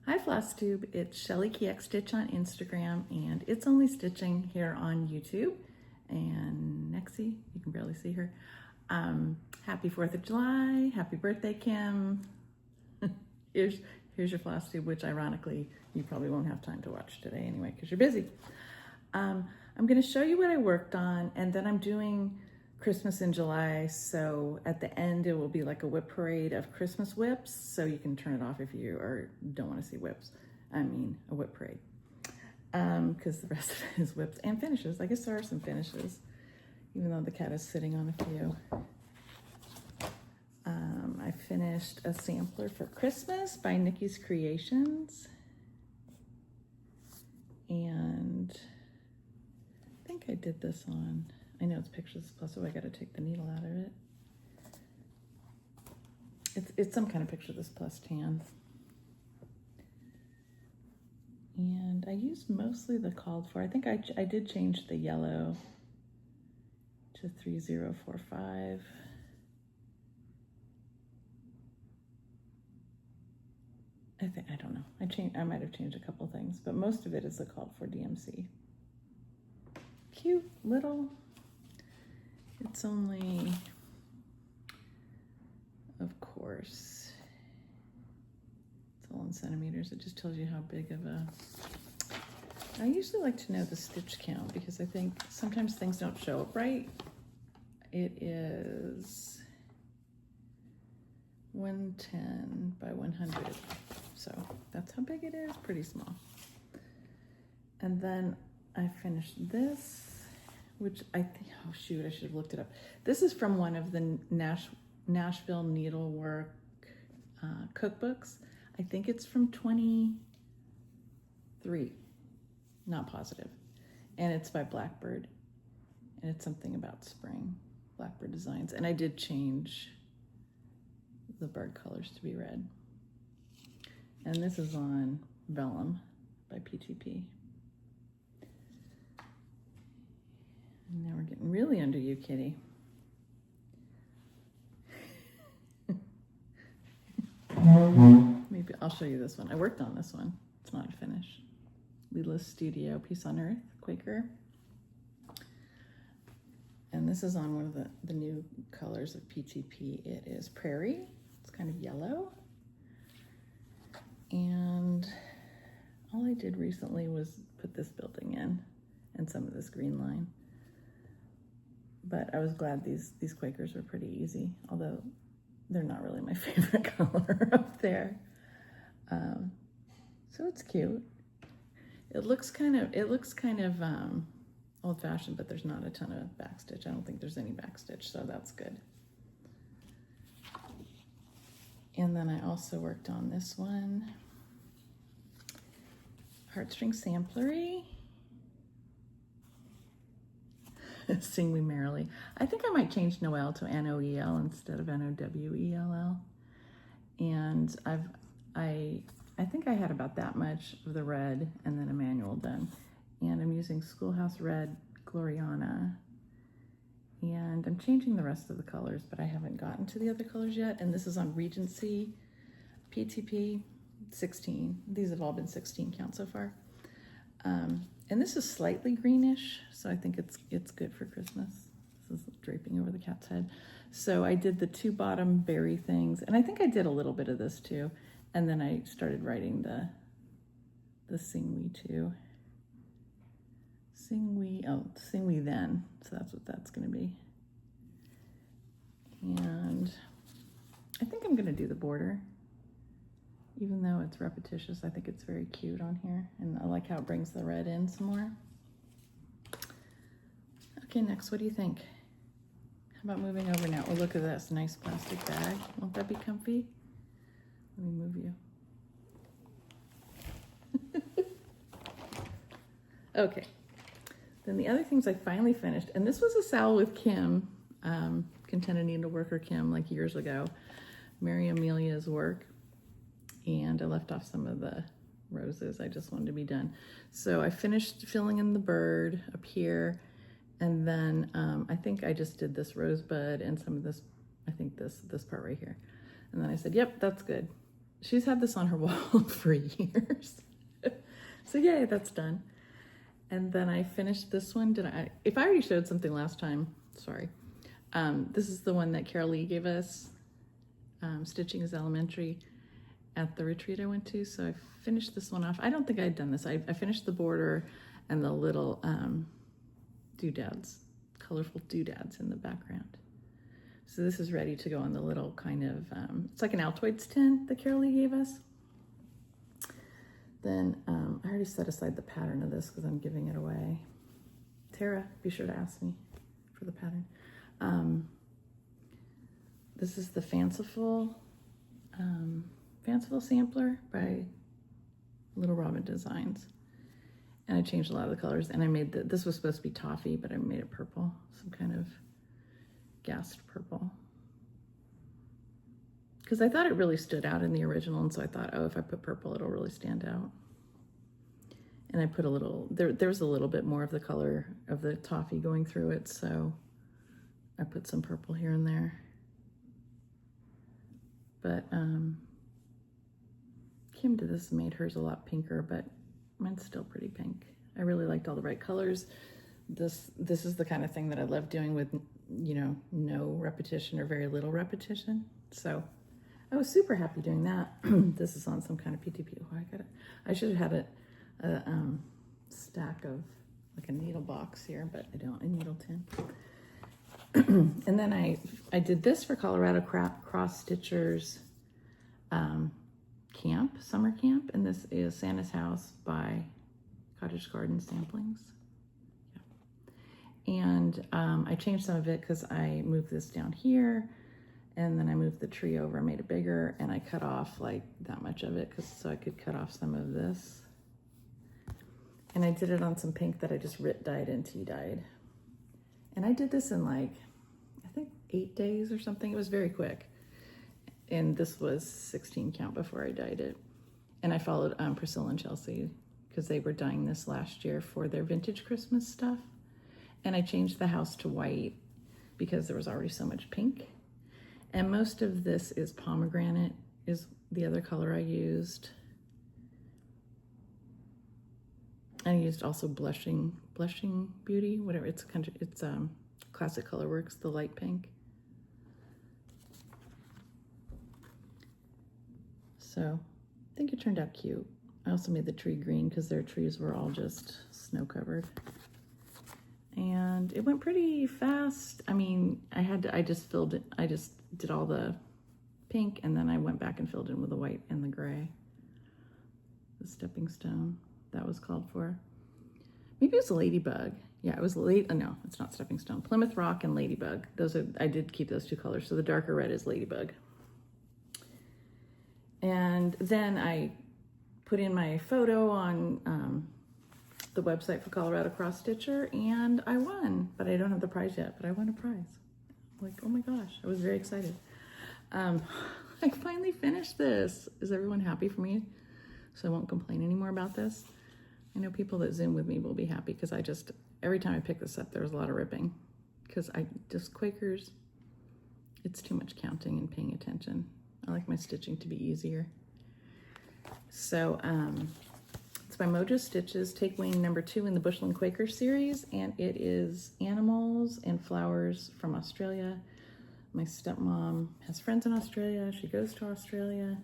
Hi Flosstube, it's Shelly Kieck Stitch on Instagram and It's Only Stitching here on YouTube. And Nexie, you can barely see her. Happy 4th of July, happy birthday Kim. here's your Flosstube, which ironically you probably won't have time to watch today anyway because you're busy. I'm going to show you what I worked on, and then I'm doing Christmas in July, so at the end it will be like a whip parade of Christmas whips, so you can turn it off if you don't want to see whips. I mean a whip parade, because the rest of it is whips and finishes. I guess there are some finishes, even though the cat is sitting on a few. I finished a sampler for Christmas by Nikki's Creations, and I think I did this on, I know it's Pictures Plus, so I got to take the needle out of it. It's some kind of Picture This Plus tan. And I used mostly the called for. I think I did change the yellow to 3045. I don't know. I might have changed a couple things, but most of it is the called for DMC. Cute little. It's only, of course, it's all in centimeters. It just tells you how big of a, I usually like to know the stitch count because I think sometimes things don't show up right. It is 110 by 100. So that's how big it is, pretty small. And then I finished this, which I think, oh shoot, I should have looked it up. This is from one of the Nashville Needlework cookbooks. I think it's from 23, not positive. And it's by Blackbird. And it's something about spring, Blackbird Designs. And I did change the bird colors to be red. And this is on Vellum by PTP. And now we're getting really under you, kitty. Maybe I'll show you this one. I worked on this one. It's not a finish. Lila's Studio, Peace on Earth, Quaker. And this is on one of the new colors of PTP. It is Prairie. It's kind of yellow. And all I did recently was put this building in and some of this green line. But I was glad these Quakers were pretty easy, although they're not really my favorite color up there. So it's cute. It looks kind of old-fashioned, but there's not a ton of backstitch. I don't think there's any backstitch, so that's good. And then I also worked on this one, Heartstring Samplery. Sing We Merrily. I think I might change Noel to N-O-E-L instead of N-O-W-E-L-L. And I think I had about that much of the red and then a manual done. And I'm using Schoolhouse Red Gloriana. And I'm changing the rest of the colors, but I haven't gotten to the other colors yet. And this is on Regency PTP 16. These have all been 16 count so far. And this is slightly greenish, so I think it's good for Christmas. This is draping over the cat's head. So I did the two bottom berry things, and I think I did a little bit of this too. And then I started writing the Sing We too. Sing We Then. So that's what that's gonna be. And I think I'm gonna do the border. Even though it's repetitious, I think it's very cute on here. And I like how it brings the red in some more. Okay, next, what do you think? How about moving over now? Oh, look at this nice plastic bag. Won't that be comfy? Let me move you. Okay. Then the other things I finally finished, and this was a sal with Kim, Contented Needleworker Kim, like years ago, Mary Amelia's work. And I left off some of the roses. I just wanted to be done. So I finished filling in the bird up here. And then I think I just did this rosebud and some of this, I think this part right here. And then I said, yep, that's good. she's had this on her wall for years. So yay, that's done. And then I finished this one. If I already showed something last time, sorry. This is the one that Carol Lee gave us. Stitching is Elementary at the retreat I went to. So I finished this one off. I don't think I had done this. I finished the border and the little doodads, colorful doodads in the background. So this is ready to go on the little kind of, it's like an Altoids tin that Carol Lee gave us. Then I already set aside the pattern of this because I'm giving it away. Tara, be sure to ask me for the pattern. This is the Fanciful sampler by Little Robin Designs. And I changed a lot of the colors, and I made this was supposed to be toffee, but I made it purple, some kind of gassed purple. Because I thought it really stood out in the original, and so I thought, oh, if I put purple, it'll really stand out. And I put a little, there was a little bit more of the color of the toffee going through it, so I put some purple here and there. But Kim did this and made hers a lot pinker, but mine's still pretty pink. I really liked all the bright colors. This is the kind of thing that I love doing with, you know, no repetition or very little repetition. So I was super happy doing that. This is on some kind of PTP. Oh, I should have had a stack of like a needle box here, but I don't, a needle tin. And then I did this for Colorado Cross Stitchers camp, summer camp, and this is Santa's House by Cottage Garden Samplings. Yeah. And I changed some of it because I moved this down here, and then I moved the tree over, made it bigger, and I cut off like that much of it so I could cut off some of this. And I did it on some pink that I just dyed and tea dyed. And I did this in like, I think 8 days or something. It was very quick. And this was 16 count before I dyed it. And I followed Priscilla and Chelsea because they were dyeing this last year for their vintage Christmas stuff. And I changed the house to white because there was already so much pink. And most of this is pomegranate, is the other color I used. I used also blushing beauty, whatever it's Classic Colorworks, the light pink. So I think it turned out cute. I also made the tree green because their trees were all just snow covered. And it went pretty fast. I mean, I just filled it. I just did all the pink, and then I went back and filled in with the white and the gray. The stepping stone, that was called for. Maybe it was Ladybug. Yeah, it was no, it's not stepping stone. Plymouth Rock and Ladybug. I did keep those two colors. So the darker red is Ladybug. And then I put in my photo on the website for Colorado Cross Stitcher, and I won. But I don't have the prize yet, but I won a prize. Like, oh my gosh, I was very excited. I finally finished this. Is everyone happy for me? So I won't complain anymore about this. I know people that Zoom with me will be happy because every time I pick this up, there was a lot of ripping. Because Quakers, it's too much counting and paying attention. I like my stitching to be easier. So it's by Mojo Stitches, Take Wing number 2 in the Bushland Quaker series, and it is animals and flowers from Australia. My stepmom has friends in Australia. She goes to Australia,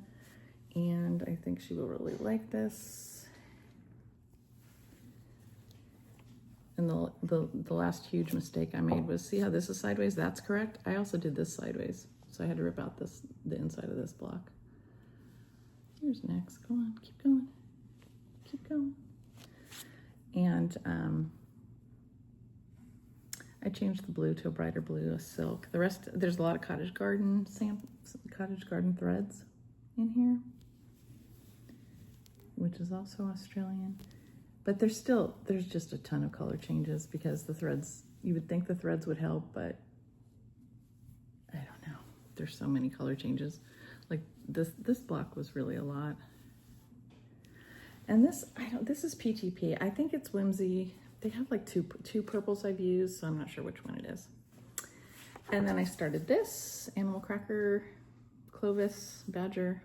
and I think she will really like this. And the last huge mistake I made was, see how this is sideways? That's correct. I also did this sideways. So I had to rip out the inside of this block. Here's next. Go on, keep going. Keep going. And I changed the blue to a brighter blue, a silk. The rest, there's a lot of cottage garden threads in here, which is also Australian. But there's just a ton of color changes because the threads, you would think the threads would help, but I don't know. There's so many color changes. Like this block was really a lot. And this is PTP. I think it's Whimsy. They have like two purples I've used, so I'm not sure which one it is. And then I started this Animal Cracker, Clovis, Badger,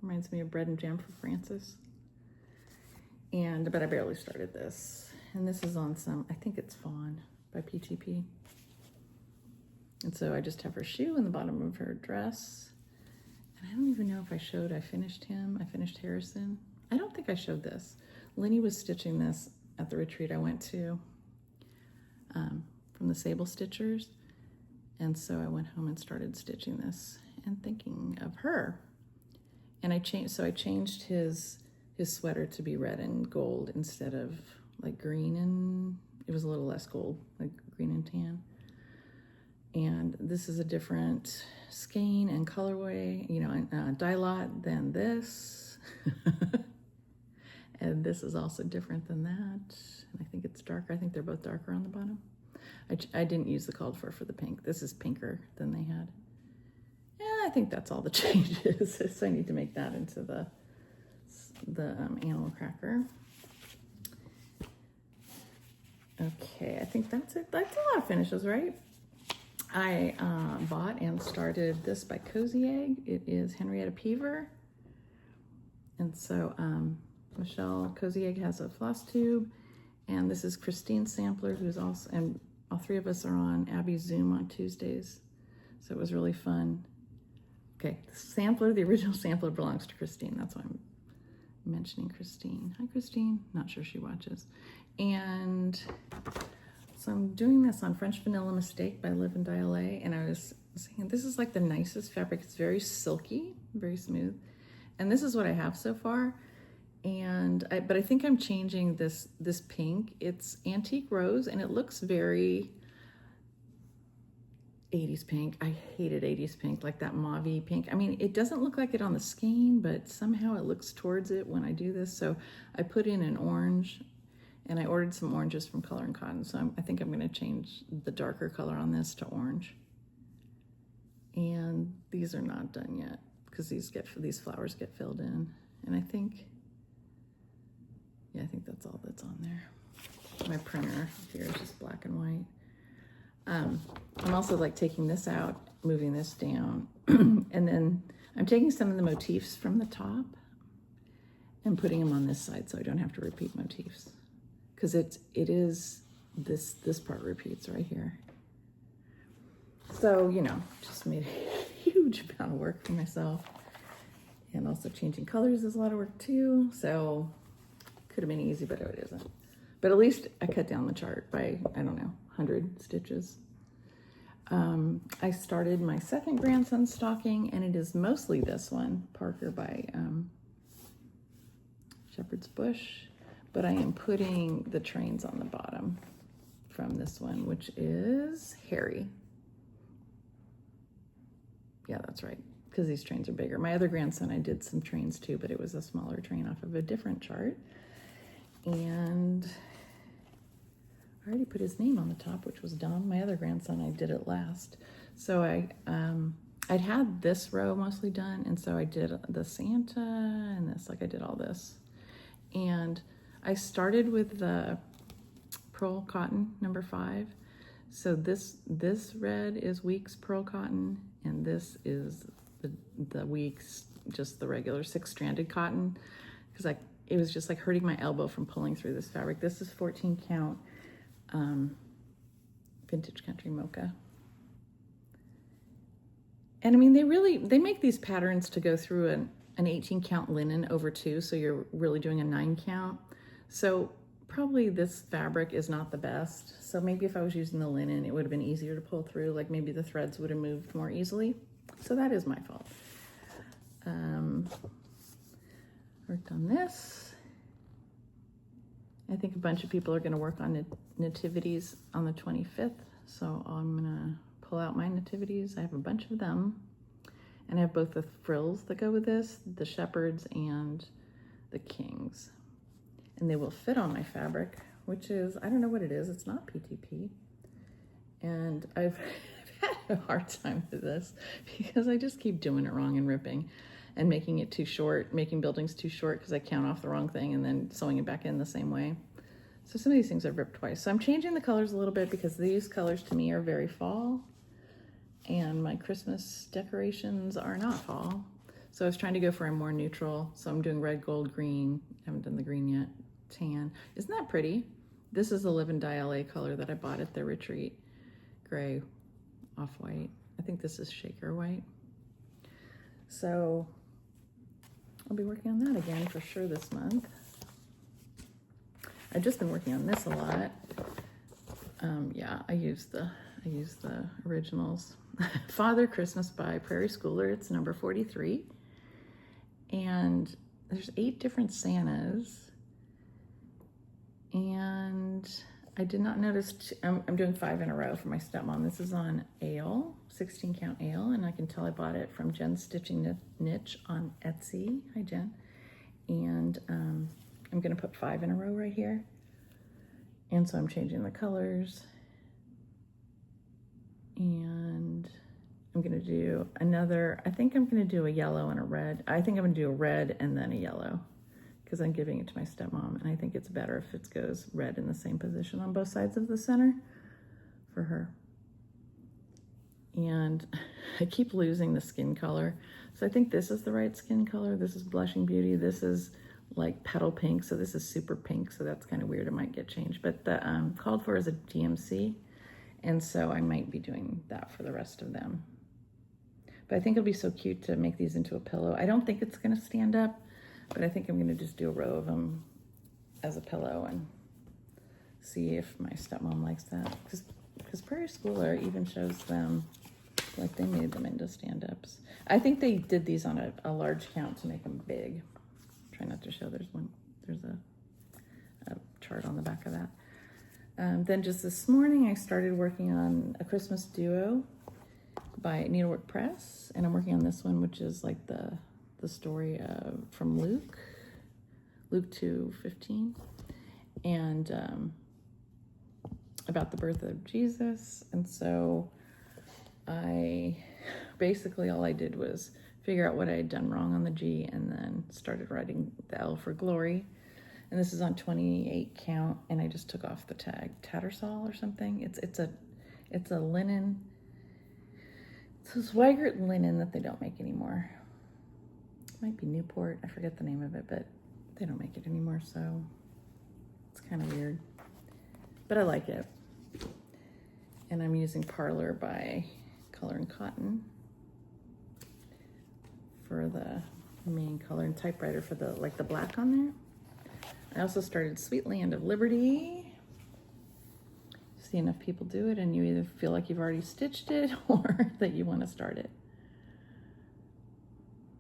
Reminds me of Bread and Jam for Francis. But I barely started this. And this is on some, I think it's Fawn by PTP. And so I just have her shoe in the bottom of her dress. And I don't even know if I finished him. I finished Harrison. I don't think I showed this. Lenny was stitching this at the retreat I went to from the Sable Stitchers. And so I went home and started stitching this and thinking of her. And I changed his sweater to be red and gold instead of like green, and it was a little less gold, like green and tan. And this is a different skein and colorway, dye lot than this. And this is also different than that. And I think it's darker. I think they're both darker on the bottom. I didn't use the called for the pink. This is pinker than they had. Yeah, I think that's all the changes. So I need to make that into the animal cracker. Okay, I think that's it. That's a lot of finishes, right? I bought and started this by Cozy Egg. It is Henrietta Peaver. And so Michelle Cozy Egg has a Flosstube. And this is Christine Sampler, who's also, and all three of us are on Abby's Zoom on Tuesdays. So it was really fun. Okay, the original sampler belongs to Christine. That's why I'm mentioning Christine. Hi, Christine. Not sure she watches. And so I'm doing this on French Vanilla Mistake by Live and Dial A, and I was saying this is like the nicest fabric. It's very silky, very smooth. And this is what I have so far. But I think I'm changing this pink. It's Antique Rose, and it looks very 80s pink. I hated 80s pink, like that mauve pink. I mean, it doesn't look like it on the skein, but somehow it looks towards it when I do this. So I put in an orange, and I ordered some oranges from Color and Cotton. So I think I'm going to change the darker color on this to orange. And these are not done yet because these flowers get filled in. And I think that's all that's on there. My printer here is just black and white. I'm also like taking this out, moving this down, and then I'm taking some of the motifs from the top and putting them on this side so I don't have to repeat motifs. Because it is this part repeats right here. So, just made a huge amount of work for myself. And also changing colors is a lot of work too. So could have been easy, but it isn't. But at least I cut down the chart by, 100 stitches. I started my second grandson stocking, and it is mostly this one, Parker by Shepherd's Bush. But I am putting the trains on the bottom from this one, which is Harry. Yeah, that's right, because these trains are bigger. My other grandson, I did some trains too, but it was a smaller train off of a different chart. And I already put his name on the top, which was Dom. My other grandson, I did it last. So I'd had this row mostly done, and so I did the Santa and this, like I did all this. And I started with the Pearl Cotton number 5. So this red is Weeks Pearl Cotton, and this is the Weeks, just the regular 6-stranded cotton, because it was just like hurting my elbow from pulling through this fabric. This is 14 count Vintage Country Mocha. And I mean, they make these patterns to go through an 18 count linen over 2, so you're really doing a 9 count. So probably this fabric is not the best. So maybe if I was using the linen, it would have been easier to pull through. Like maybe the threads would have moved more easily. So that is my fault. Worked on this. I think a bunch of people are going to work on nativities on the 25th. So I'm going to pull out my nativities. I have a bunch of them. And I have both the frills that go with this, the shepherds and the kings. And they will fit on my fabric, which is, I don't know what it is. It's not PTP. And I've had a hard time with this because I just keep doing it wrong and ripping and making it too short, making buildings too short because I count off the wrong thing and then sewing it back in the same way. So some of these things I've ripped twice. So I'm changing the colors a little bit because these colors to me are very fall, and my Christmas decorations are not fall. So I was trying to go for a more neutral. So I'm doing red, gold, green. Haven't done the green yet. Tan. Isn't that pretty? This is the Live and Die LA color that I bought at the retreat. Gray, off-white. I think this is shaker white. So I'll be working on that again for sure this month. I've just been working on this a lot. Yeah, I use the originals. Father Christmas by Prairie Schooler. It's number 43. And there's 8 different Santas. And I did not notice, I'm doing 5 in a row for my stepmom. This is on ale, 16 count ale, and I can tell I bought it from Jen's Stitching Niche on Etsy. Hi, Jen. And I'm gonna put 5 in a row right here. And so I'm changing the colors. And I'm gonna do another, I think I'm gonna do a yellow and a red. I think I'm gonna do a red and then a yellow, because I'm giving it to my stepmom, and I think it's better if it goes red in the same position on both sides of the center for her. And I keep losing the skin color. So I think this is the right skin color. This is Blushing Beauty. This is like petal pink, so this is super pink, so that's kind of weird. It might get changed, but the called for is a DMC, and so I might be doing that for the rest of them. But I think it'll be so cute to make these into a pillow. I don't think it's gonna stand up, but I think I'm gonna just do a row of them as a pillow and see if my stepmom likes that. Because Prairie Schooler even shows them, like they made them into stand-ups. I think they did these on a large count to make them big. Try not to show, there's a chart on the back of that. Then just this morning, I started working on a Christmas duo by Needlework Press, and I'm working on this one, which is like the story from Luke 2:15, and about the birth of Jesus. And so basically all I did was figure out what I had done wrong on the G, and then started writing the L for glory. And this is on 28 count, and I just took off the tag, Tattersall or something. It's a linen. It's a Swigert linen that they don't make anymore. It might be Newport. I forget the name of it, but they don't make it anymore, so it's kind of weird. But I like it. And I'm using Parlor by Color and Cotton for the main color, and typewriter for the black on there. I also started Sweet Land of Liberty. See enough people do it, and you either feel like you've already stitched it or that you want to start it.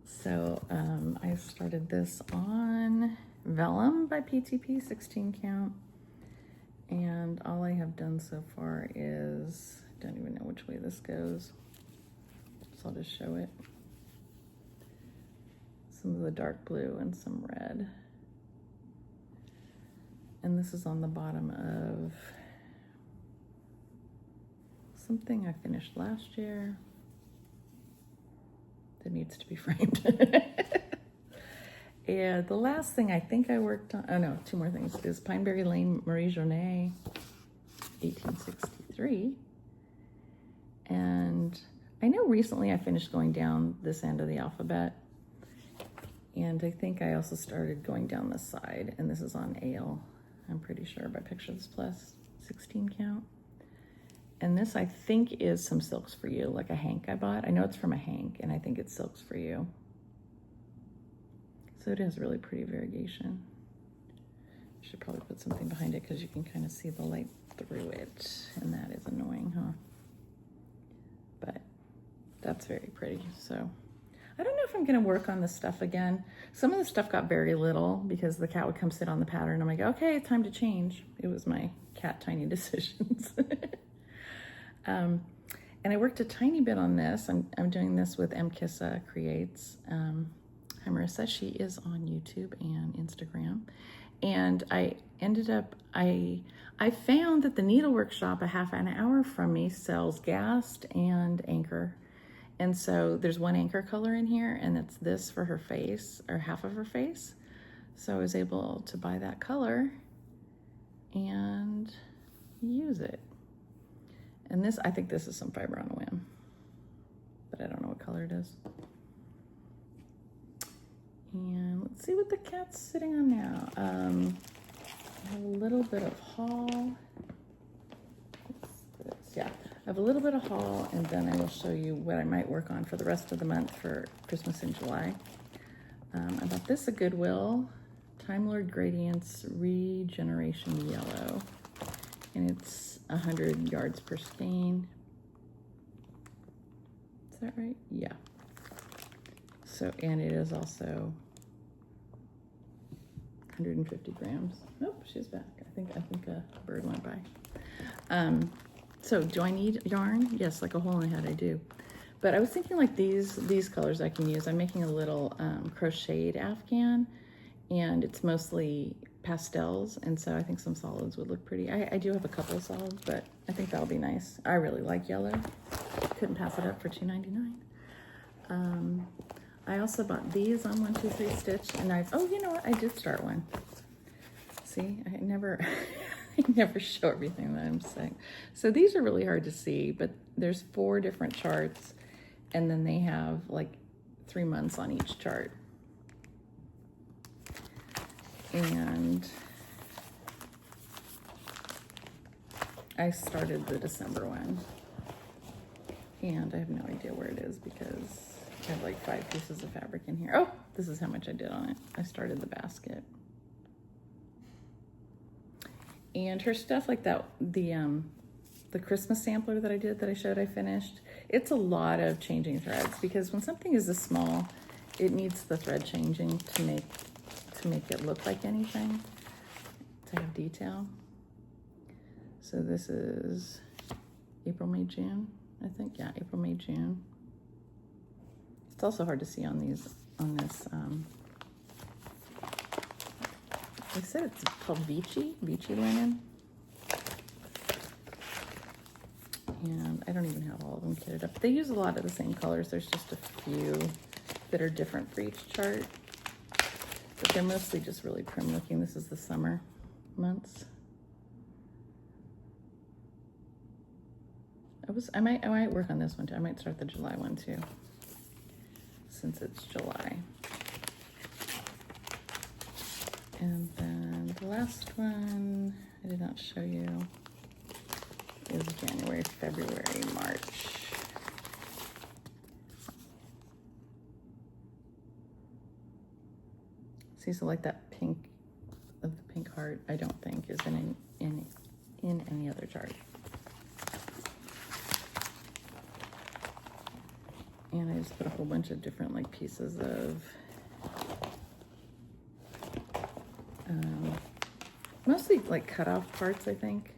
So I started this on Vellum by PTP, 16 count. And all I have done so far is, I don't even know which way this goes, so I'll just show it. Some of the dark blue and some red. And this is on the bottom of something I finished last year that needs to be framed. And the last thing I think I worked on, oh no, 2 more things, is Pineberry Lane Marie Journet, 1863. And I know recently I finished going down this end of the alphabet. And I think I also started going down this side, and this is on Ale, I'm pretty sure, by Pictures Plus, 16 count. And this I think is some Silks for You, like a hank I bought. I know it's from a hank, and I think it's Silks for You. So it has really pretty variegation. Should probably put something behind it because you can kind of see the light through it, and that is annoying, huh? But that's very pretty. So I don't know if I'm gonna work on this stuff again. Some of the stuff got very little because the cat would come sit on the pattern. I'm like, okay, time to change. It was my cat tiny decisions. And I worked a tiny bit on this. I'm doing this with M. Kissa Creates. Hi, Marissa. She is on YouTube and Instagram. And I ended up, I found that the Needle Workshop a half an hour from me sells Gast and Anchor. And so there's one Anchor color in here, and it's this for her face, or half of her face. So I was able to buy that color and use it. And this, I think this is some fiber on a whim, but I don't know what color it is. And let's see what the cat's sitting on now. I have a little bit of haul. Yeah, I have a little bit of haul, and then I will show you what I might work on for the rest of the month for Christmas in July. I bought this at Goodwill, Time Lord Gradients Regeneration Yellow, and it's 100 yards per skein. Is that right? Yeah. So, and it is also 150 grams. Oh, she's back. I think a bird went by. So do I need yarn? Yes, like a hole in the head I do. But I was thinking like these colors I can use. I'm making a little crocheted afghan, and it's mostly pastels, and so I think some solids would look pretty. I do have a couple of solids, but I think that'll be nice. I really like yellow. Couldn't pass it up for $2.99. I also bought these on 1, 2, 3 Stitch, and oh, you know what? I did start one. See, I never show everything that I'm saying. So these are really hard to see, but there's 4 different charts, and then they have like 3 months on each chart. And I started the December one, and I have no idea where it is because I have like 5 pieces of fabric in here. Oh, this is how much I did on it. I started the basket. And her stuff like that, the Christmas sampler that I did, that I showed I finished, it's a lot of changing threads, because when something is this small, it needs the thread changing to make it look like anything, to have detail. So this is April, May, June, I think. Yeah, April, May, June. It's also hard to see on this. They said it's called Vichy linen. And I don't even have all of them kitted up. They use a lot of the same colors. There's just a few that are different for each chart. But they're mostly just really prim looking. This is the summer months. I might work on this one too. I might start the July one too, since it's July. And then the last one I did not show you is January, February, March. See, so like that pink of the pink heart, I don't think is in any other chart. And I just put a whole bunch of different like pieces of mostly like cut off parts, I think.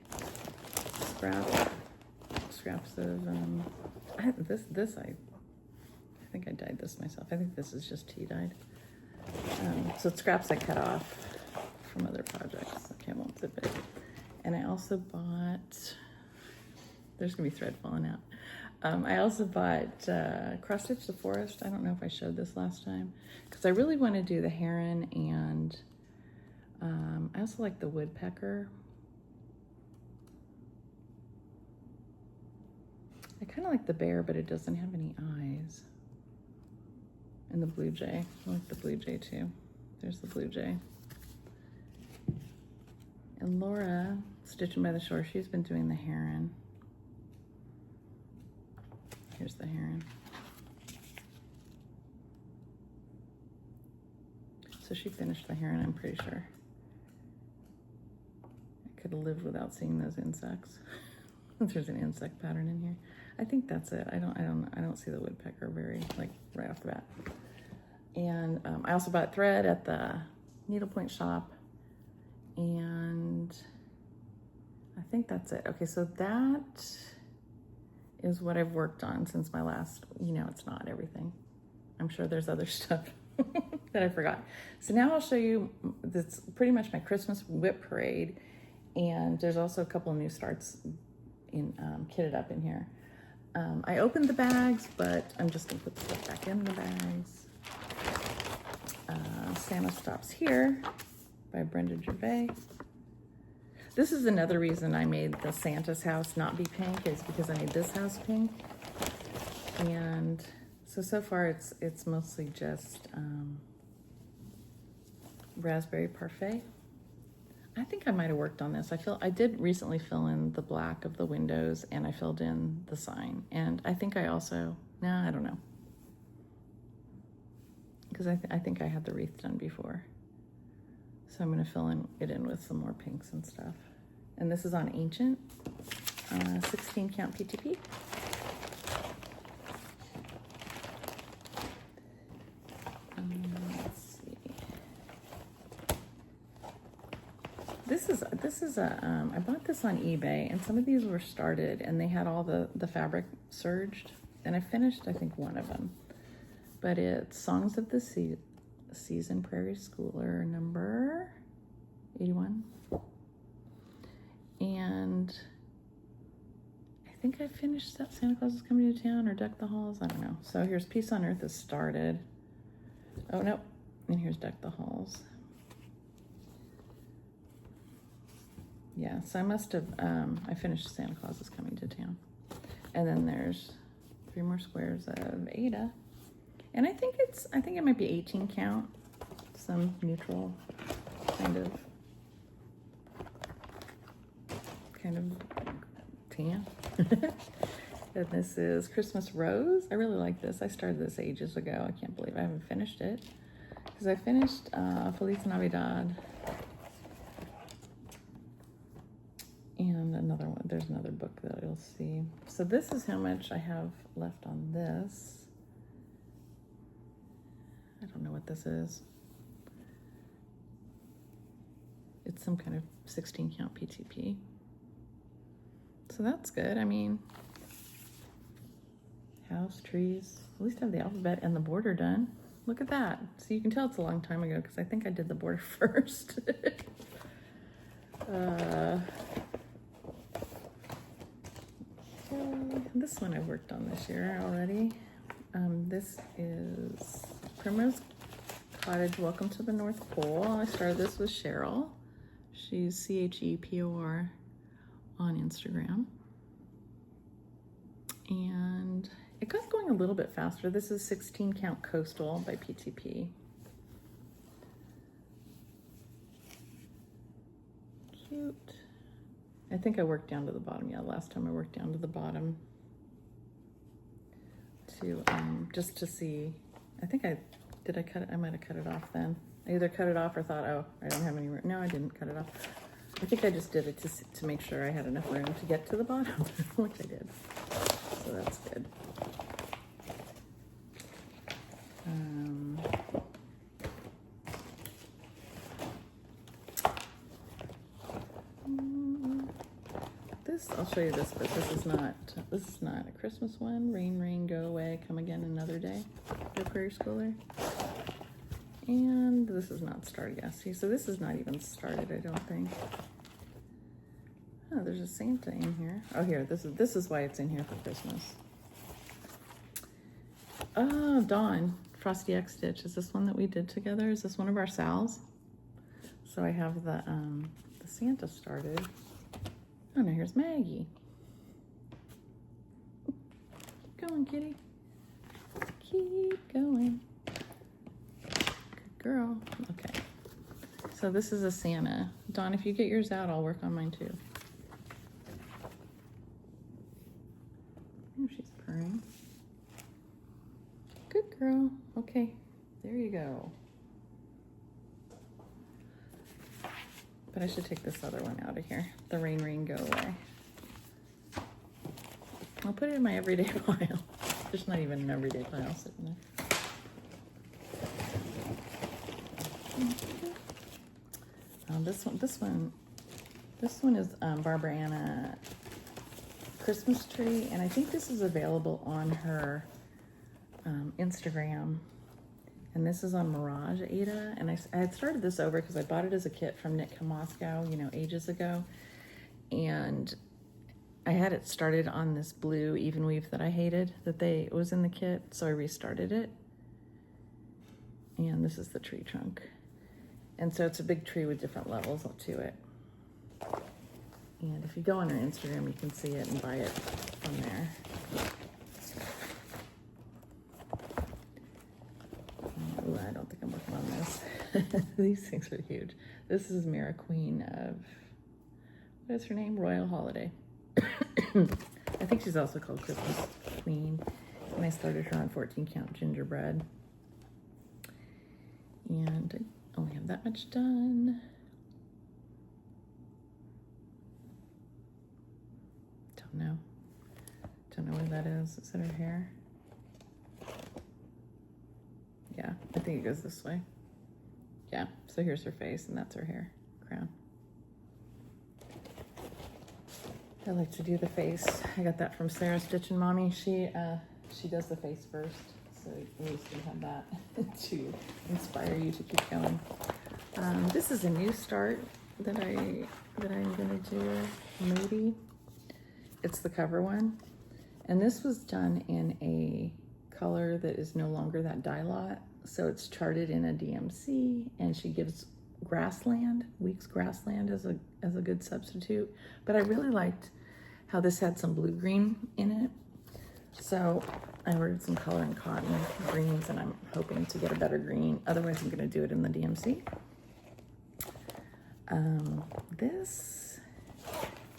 Scraps of I think I dyed this myself. I think this is just tea dyed. So it's scraps I cut off from other projects. Okay, I won't zip it. And I also bought, there's gonna be thread falling out. I also bought Cross Stitch the Forest. I don't know if I showed this last time, because I really want to do the heron, and I also like the woodpecker. I kind of like the bear, but it doesn't have any eyes. And the blue jay. I like the blue jay too. There's the blue jay. And Laura, Stitching by the Shore, she's been doing the heron. Here's the heron. So she finished the heron, I'm pretty sure. I could have lived without seeing those insects. There's an insect pattern in here. I think that's it. I don't see the woodpecker very, like, right off the bat. And I also bought thread at the needlepoint shop, and I think that's it. Okay, so that is what I've worked on since my last, it's not everything. I'm sure there's other stuff that I forgot. So now I'll show you, this pretty much my Christmas whip parade, and there's also a couple of new starts in kitted up in here. I opened the bags, but I'm just gonna put the stuff back in the bags. Santa Stops Here by Brenda Gervais. This is another reason I made the Santa's house not be pink, is because I made this house pink. And so far it's mostly just raspberry parfait. I think I might have worked on this. I did recently fill in the black of the windows, and I filled in the sign. And I think I also, I don't know. Because I think I had the wreath done before. So I'm gonna fill it in with some more pinks and stuff. And this is on Ancient, 16 count PTP. Let's see. This is a, I bought this on eBay, and some of these were started, and they had all the fabric serged, and I finished, I think, one of them. But it's Songs of the Season, Prairie Schooler, number 81. And I think I finished that Santa Claus is Coming to Town or Deck the Halls. I don't know. So here's Peace on Earth is started. Oh, no. And here's Deck the Halls. Yeah, so I must have, I finished Santa Claus is Coming to Town. And then there's 3 more squares of Ada. And I think it might be 18 count, some neutral kind of tan. And this is Christmas Rose. I really like this. I started this ages ago. I can't believe I haven't finished it. Because I finished Feliz Navidad. And another one. There's another book that you'll see. So this is how much I have left on this. I don't know what this is. It's some kind of 16 count PTP. So that's good. I mean, house, trees. At least I have the alphabet and the border done. Look at that. So you can tell it's a long time ago because I think I did the border first. This one I worked on this year already. This is Primrose Cottage, Welcome to the North Pole. I started this with Cheryl. She's CHEPOR on Instagram. And it got going a little bit faster. This is 16 count Coastal by PTP. Cute. I think I worked down to the bottom. Yeah, last time I worked down to the bottom to just to see. I think did I cut it? I might have cut it off then. I either cut it off or thought, oh, I don't have any room. No, I didn't cut it off. I think I just did it to make sure I had enough room to get to the bottom, which I did. So that's good. I'll show you this, but this is not a Christmas one. Rain, rain, go away, come again another day. The Prairie Schooler. And this is not started yet. See, so this is not even started, I don't think. Oh, there's a Santa in here. Oh, here, this is why it's in here for Christmas. Oh, Dawn, Frosty X Stitch. Is this one that we did together? Is this one of our Sal's? So I have the Santa started. Oh, no, here's Maggie. Keep going, kitty. Keep going. Good girl. Okay. So this is a Santa. Dawn, if you get yours out, I'll work on mine too. Oh, she's purring. Good girl. Okay, there you go. But I should take this other one out of here. The Rain, Rain, Go Away. I'll put it in my everyday pile. There's not even an everyday pile sitting there. This one is Barbara Anna Christmas tree, and I think this is available on her Instagram. And this is on Mirage Ada, and I had started this over because I bought it as a kit from Nick Moscow, ages ago, and I had it started on this blue even weave that I hated it was in the kit, so I restarted it. And this is the tree trunk, and so it's a big tree with different levels to it. And if you go on her Instagram, you can see it and buy it from there. Ooh, I don't think I'm working on this. These things are huge. This is Mira Queen of, what is her name? Royal Holiday. I think she's also called Christmas Queen. And I started her on 14 count gingerbread. And I only have that much done. Don't know. Don't know where that is. Is that her hair? Yeah, I think it goes this way. Yeah, so here's her face and that's her hair crown. I like to do the face. I got that from Sarah Stitch and Mommy. She does the face first, so at least you have that to inspire you to keep going. This is a new start that I'm gonna do. Maybe it's the cover one, and this was done in a color that is no longer that dye lot, so it's charted in a DMC, and she gives grassland, Weeks Grassland, as a good substitute. But I really liked how this had some blue green in it, so I ordered some color and cotton greens, and I'm hoping to get a better green. Otherwise, I'm going to do it in the DMC. This,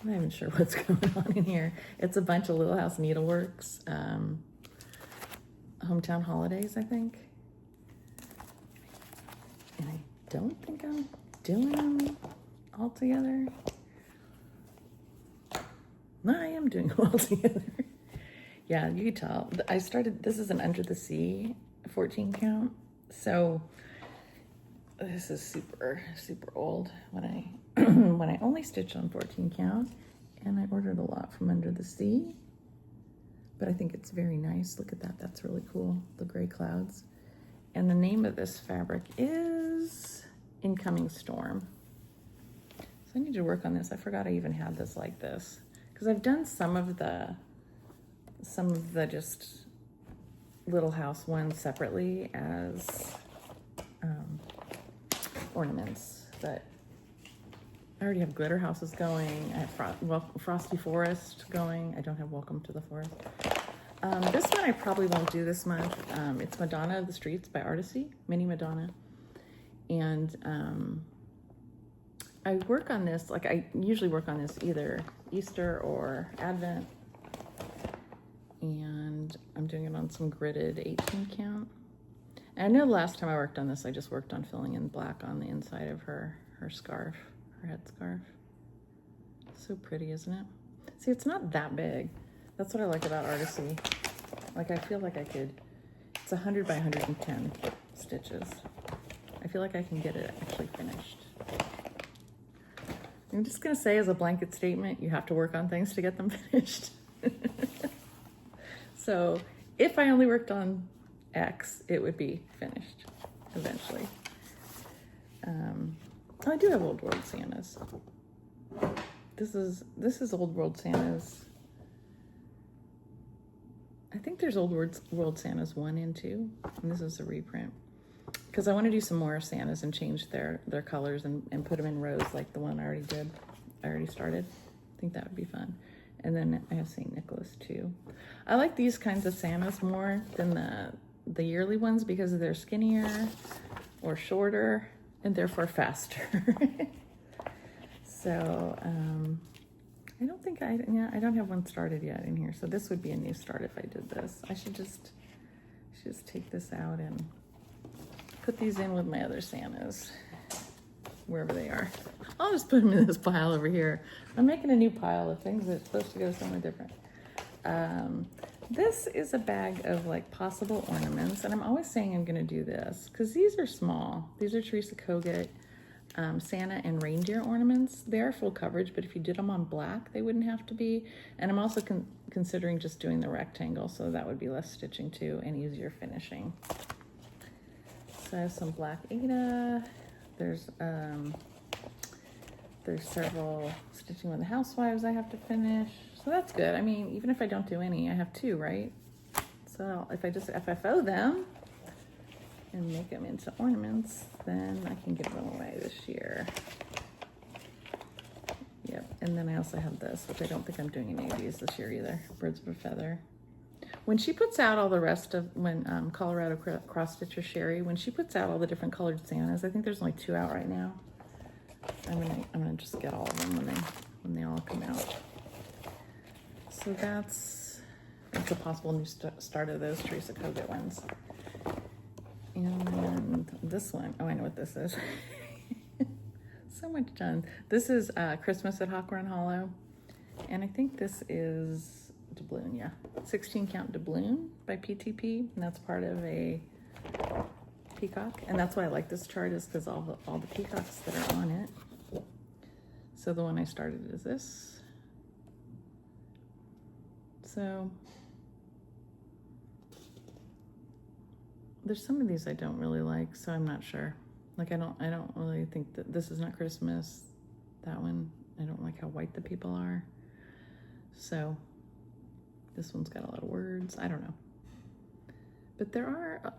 I'm not even sure what's going on in here. It's a bunch of Little House Needleworks, Hometown Holidays, I think. And I don't think I'm doing them all together. No, I am doing them all together. Yeah, you can tell. I started, this is an Under the Sea 14 count. So this is super, super old when I, when I only stitched on 14 count, and I ordered a lot from Under the Sea, but I think it's very nice. Look at that, that's really cool, the gray clouds. And the name of this fabric is Incoming Storm. So I need to work on this. I forgot I even had this like this, because I've done some of the just Little House ones separately as ornaments, but I already have glitter houses going. I have Frosty Forest going. I don't have Welcome to the Forest. This one I probably won't do this month. It's Madonna of the Streets by Artisy, Mini Madonna. And I work on this, like I usually work on this either Easter or Advent. And I'm doing it on some gridded 18 count. And I know the last time I worked on this, I just worked on filling in black on the inside of her scarf, her headscarf. So pretty, isn't it? See, it's not that big. That's what I like about Artisy. Like, I feel like I could, it's 100 by 110 stitches. I feel like I can get it actually finished. I'm just gonna say, as a blanket statement, you have to work on things to get them finished. So if I only worked on X, it would be finished eventually. I do have Old World Santas. This is Old World Santas. I think there's Old World Santas 1 and 2, and this is a reprint. Because I want to do some more Santas and change their colors and put them in rows like the one I already did. I already started. I think that would be fun. And then I have St. Nicholas too. I like these kinds of Santas more than the yearly ones because they're skinnier or shorter and therefore faster. So I don't think I don't have one started yet in here. So this would be a new start if I did this. I should just take this out and put these in with my other Santas, wherever they are. I'll just put them in this pile over here. I'm making a new pile of things that's supposed to go somewhere different. This is a bag of like possible ornaments, and I'm always saying I'm gonna do this because these are small. These are Teresa Kogut Santa and reindeer ornaments. They are full coverage, but if you did them on black, they wouldn't have to be. And I'm also considering just doing the rectangle, so that would be less stitching too and easier finishing. So I have some black Ada. There's several stitching with the housewives I have to finish. So that's good. I mean, even if I don't do any, I have 2, right? So if I just FFO them and make them into ornaments, then I can give them away this year. Yep, and then I also have this, which I don't think I'm doing any of these this year either. Birds of a Feather. When she puts out all the rest of, when Colorado Cross Stitcher Sherry, when she puts out all the different colored Santas, I think there's only 2 out right now. I'm gonna just get all of them when they all come out. So that's a possible new start of those Teresa Kogut ones. And then this one, oh, I know what this is. So much done. This is Christmas at Hawk Run Hollow. And I think this is doubloon, yeah. 16 count doubloon by PTP. And that's part of a peacock. And that's why I like this chart, is because all the peacocks that are on it. So the one I started is this. So there's some of these I don't really like, so I'm not sure. Like I don't really think that this is not Christmas. That one, I don't like how white the people are. So this one's got a lot of words. I don't know. But there are,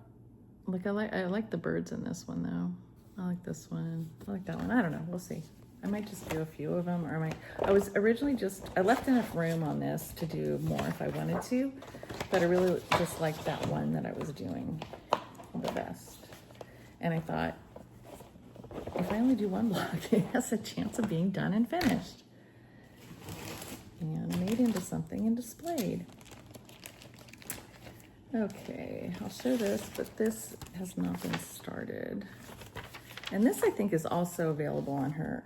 like I like the birds in this one though. I like this one. I like that one. I don't know. We'll see. I might just do a few of them, or I was originally I left enough room on this to do more if I wanted to, but I really just liked that one that I was doing the best. And I thought, if I only do one block, it has a chance of being done and finished. And made into something and displayed. Okay, I'll show this, but this has not been started. And this I think is also available on her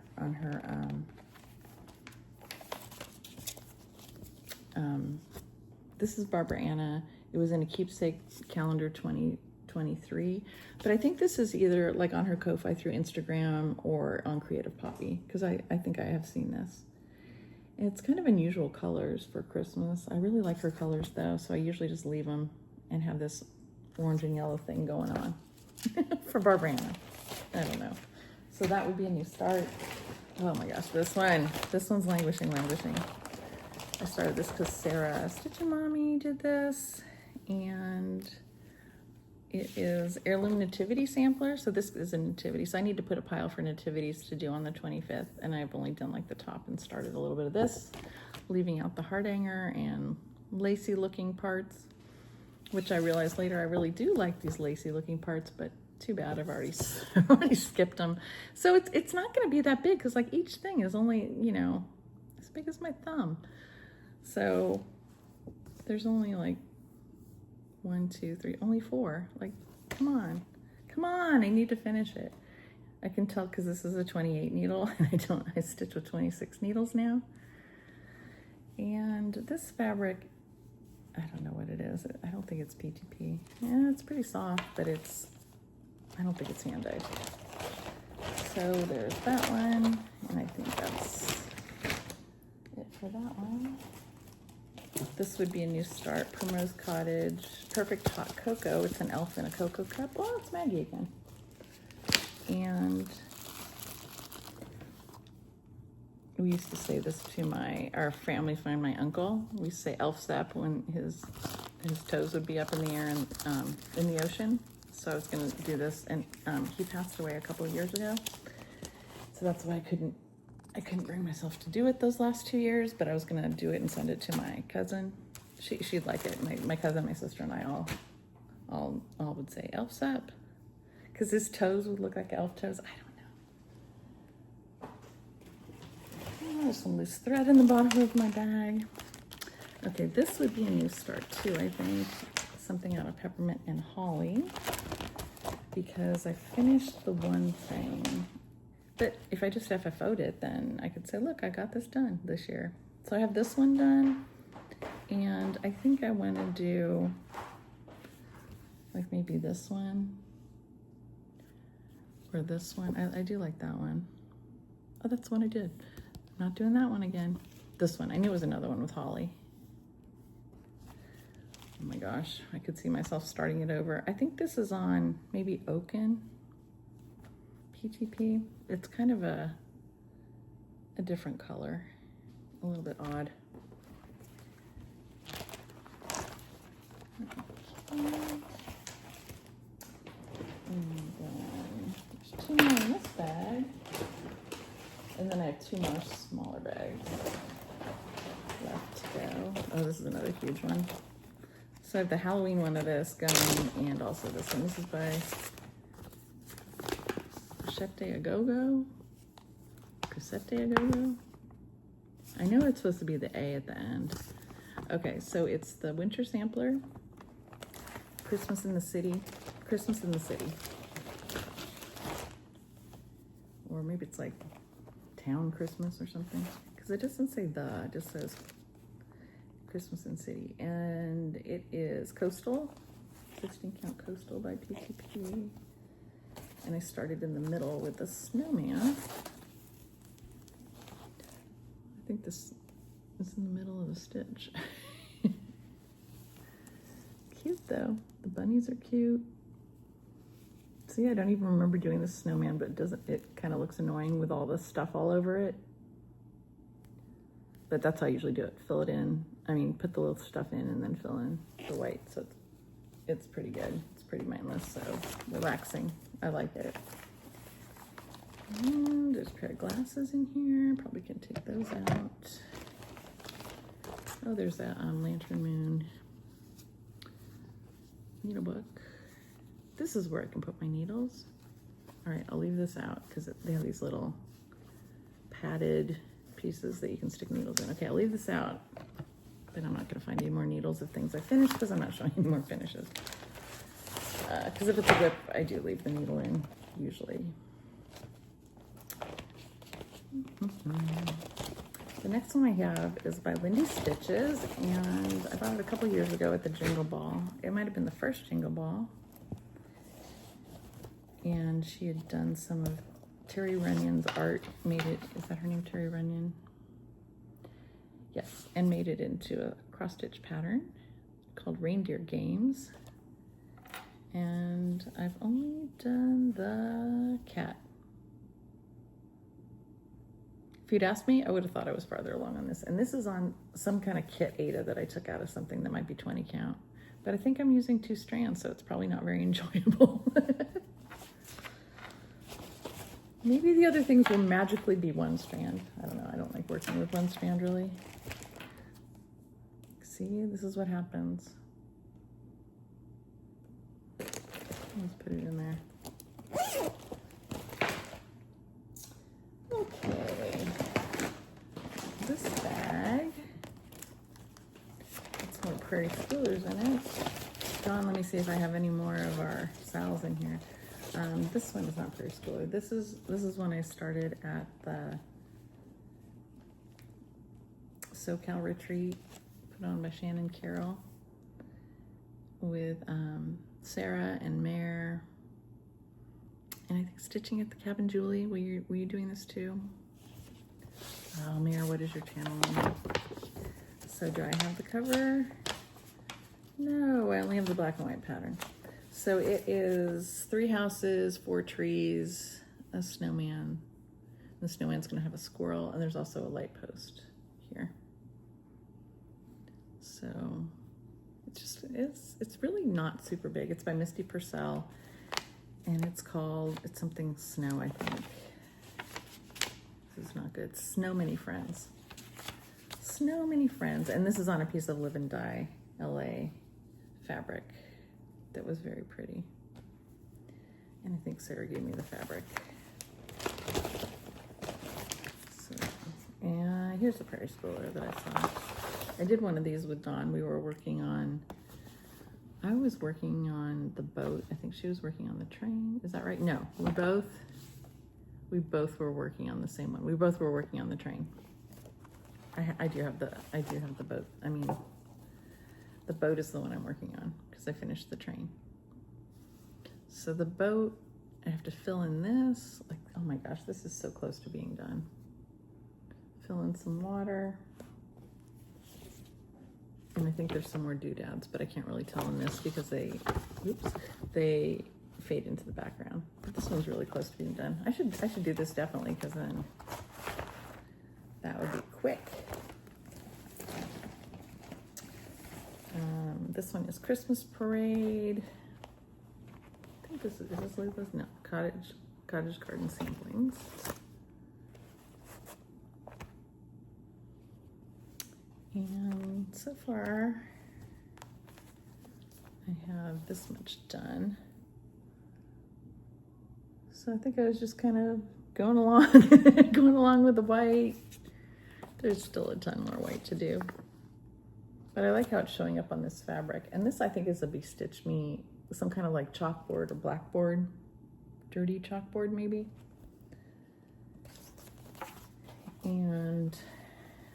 this is Barbara Anna. It was in a keepsake calendar 2023, but I think this is either like on her Ko-Fi through Instagram or on Creative Poppy, because I think I have seen this. It's kind of unusual colors for Christmas. I really like her colors though, so I usually just leave them and have this orange and yellow thing going on for Barbara Anna. I don't know. So that would be a new start. Oh my gosh, this one's languishing. I started this because Sarah Stitchin' Mommy did this, and it is Heirloom Nativity Sampler. So this is a nativity. So I need to put a pile for nativities to do on the 25th, and I've only done like the top and started a little bit of this, leaving out the heart hanger and lacy looking parts, which I realized later I really do like these lacy looking parts, but too bad I've already skipped them. So it's not going to be that big, because like each thing is only, you know, as big as my thumb. So there's only like 1, 2, 3, only 4. Like, come on, I need to finish it. I can tell because this is a 28 needle, and I stitch with 26 needles now. And this fabric, I don't know what it is. I don't think it's PTP. Yeah, it's pretty soft, but I don't think it's hand dyed. So there's that one, and I think that's it for that one. This would be a new start. Primrose Cottage, Perfect Hot Cocoa. It's an elf in a cocoa cup. Oh, it's Maggie again. And we used to say this to our family friend, my uncle. We used to say elf sap when his toes would be up in the air and in the ocean. So I was gonna do this, and he passed away a couple of years ago. So that's why I couldn't bring myself to do it those last 2 years, but I was gonna do it and send it to my cousin. She'd like it. My cousin, my sister, and I all would say elf sap, because his toes would look like elf toes. I don't know. Oh, there's some loose thread in the bottom of my bag. Okay, this would be a new start too, I think. Something out of Peppermint and Holly, because I finished the one thing. But if I just FFO'd it, then I could say, look, I got this done this year. So I have this one done, and I think I want to do like maybe this one or this one. I do like that one. Oh, that's the one I did. I'm not doing that one again. This one, I knew it was another one with Holly. Oh my gosh, I could see myself starting it over. I think this is on maybe Oaken PTP. It's kind of a different color, a little bit odd. And then there's 2 more in this bag, and then I have 2 more smaller bags left to go. Oh, this is another huge one. So I have the Halloween one of this going, and also this one. This is by Cachete Agogo. Cachete Agogo. I know it's supposed to be the A at the end. Okay, so it's the Winter Sampler. Christmas in the City. Christmas in the City. Or maybe it's like Town Christmas or something. Because it doesn't say the, it just says Christmas in City. And it is Coastal. 16 count Coastal by PCP. And I started in the middle with the snowman. I think this is in the middle of the stitch. Cute though. The bunnies are cute. See, I don't even remember doing the snowman, but it kind of looks annoying with all the stuff all over it. But that's how I usually do it. Fill it in. I mean, put the little stuff in and then fill in the white. So it's pretty good. It's pretty mindless, so relaxing. I like it. And there's a pair of glasses in here. Probably can take those out. Oh, there's that Lantern Moon needle book. This is where I can put my needles. All right, I'll leave this out because they have these little padded pieces that you can stick needles in. Okay, I'll leave this out, but I'm not gonna find any more needles of things I finished because I'm not showing any more finishes. Because if it's a whip, I do leave the needle in, usually. The next one I have is by Lindy Stitches, and I bought it a couple years ago at the Jingle Ball. It might have been the first Jingle Ball. And she had done some of Terry Runyon's art, made it, is that her name, Terry Runyon? Yes, and made it into a cross-stitch pattern called Reindeer Games. And I've only done the cat. If you'd asked me, I would have thought I was farther along on this. And this is on some kind of kit Ada that I took out of something that might be 20 count. But I think I'm using 2 strands, so it's probably not very enjoyable. Maybe the other things will magically be 1 strand. I don't know, I don't like working with 1 strand really. See, this is what happens. Let's put it in there. Okay. This bag, it's more Prairie Schoolers in it. Dawn, let me see if I have any more of our Sal's in here. This one is not Prairie Schooler. This is when I started at the SoCal retreat put on by Shannon Carroll with Sarah and Mare, and I think Stitching at the Cabin Julie. Were you doing this too? Oh, Mare, what is your channel name? So do I have the cover? No, I only have the black and white pattern. So it is 3 houses, 4 trees, a snowman. The snowman's gonna have a squirrel, and there's also a light post here. So it's really not super big. It's by Misty Purcell, and it's something snow, I think. This is not good. Snow Many Friends. Snow Many Friends, and this is on a piece of Live and Die LA fabric that was very pretty. And I think Sarah gave me the fabric. So, and here's the Prairie Schooler that I saw. I did one of these with Dawn. I was working on the boat. I think she was working on the train. Is that right? No, we both were working on the same one. We both were working on the train. I do have the boat. I mean, the boat is the one I'm working on because I finished the train. So the boat, I have to fill in this. Like, oh my gosh, this is so close to being done. Fill in some water. And I think there's some more doodads, but I can't really tell in this because they fade into the background. But this one's really close to being done. I should do this definitely because then that would be quick. This one is Christmas Parade. I think this is Lila's? No, Cottage Garden Samplings. And so far, I have this much done. So I think I was just kind of going along, going along with the white. There's still a ton more white to do. But I like how it's showing up on this fabric. And this I think is a Be Stitch Me, some kind of like chalkboard or blackboard, dirty chalkboard maybe. And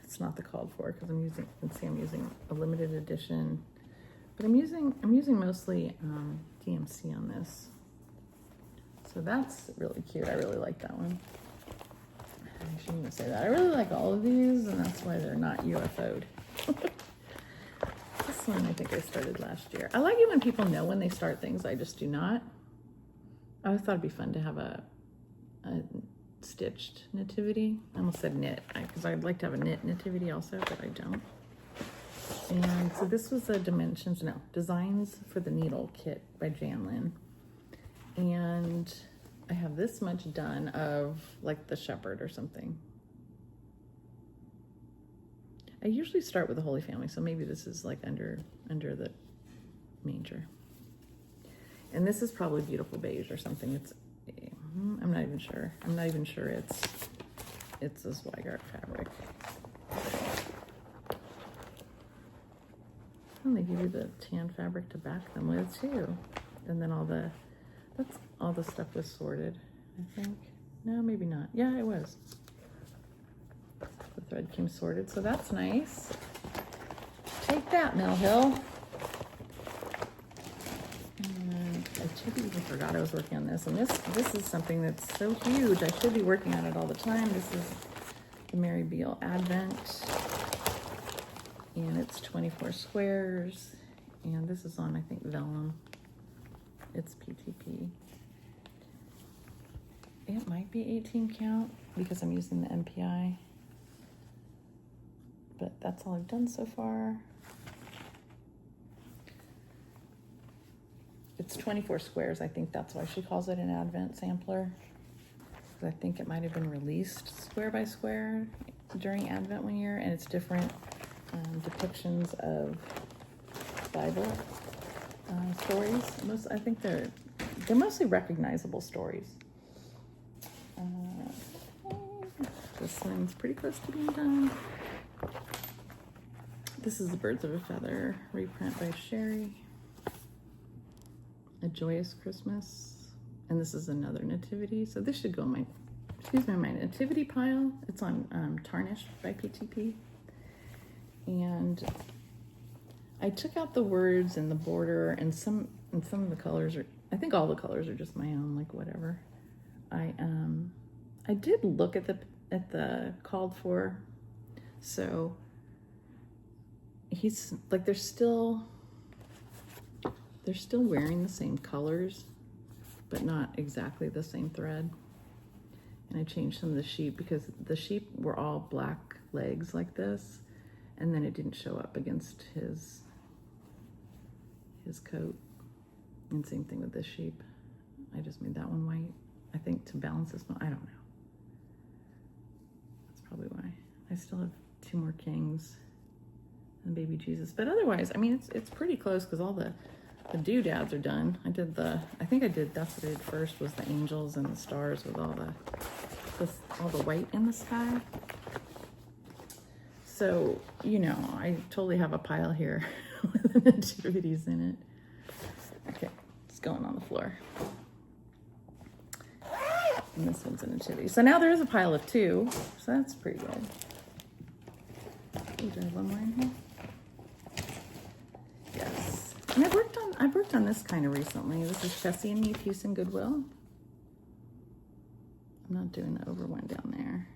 it's not the called for because I'm using, you can see I'm using a limited edition. But I'm using mostly DMC on this. So that's really cute. I really like that one. I shouldn't even say that. I really like all of these, and that's why they're not UFO'd. This one I think I started last year. I like it when people know when they start things. I just do not. I always thought it'd be fun to have a stitched nativity. I almost said knit, because I'd like to have a knit nativity also, but I don't. And so this was a Designs for the Needle kit by Janlin. And I have this much done of like the shepherd or something. I usually start with the Holy Family, so maybe this is like under the manger. And this is probably Beautiful Beige or something. It's, I'm not even sure. I'm not even sure it's a Zweigart fabric. And they give you the tan fabric to back them with too. And then all the stuff was sorted, I think. No, maybe not. Yeah, it was. The thread came sorted, so that's nice. Take that, Mill Hill. And I totally even forgot I was working on this. And this is something that's so huge. I should be working on it all the time. This is the Mary Beale Advent. And it's 24 squares. And this is on, I think, vellum. It's PTP. It might be 18 count because I'm using the MPI. But that's all I've done so far. It's 24 squares. I think that's why she calls it an Advent sampler. Because I think it might have been released square by square during Advent one year, and it's different depictions of Bible stories. I think they're mostly recognizable stories. This one's pretty close to being done. This is the Birds of a Feather reprint by Sherry. A Joyous Christmas. And this is another nativity. So this should go in my nativity pile. It's on Tarnished by PTP. And I took out the words and the border and some of the colors are, I think all the colors are just my own, like whatever. I did look at the called for. So he's like, they're still wearing the same colors, but not exactly the same thread. And I changed some of the sheep because the sheep were all black legs like this, and then it didn't show up against his coat. And same thing with this sheep. I just made that one white, I think, to balance this one. I don't know. That's probably why. I still have 2 more kings and baby Jesus, but otherwise, I mean, it's pretty close because all the doodads are done. That's what I did first, was the angels and the stars with all the white in the sky. So, you know, I totally have a pile here with the nativities in it. Okay, it's going on the floor. And this one's a nativity. So now there is a pile of 2, so that's pretty good. Do I have one more in here? Yes. And I've worked on this kind of recently. This is Chessie and Me, Peace and Goodwill. I'm not doing the over one down there.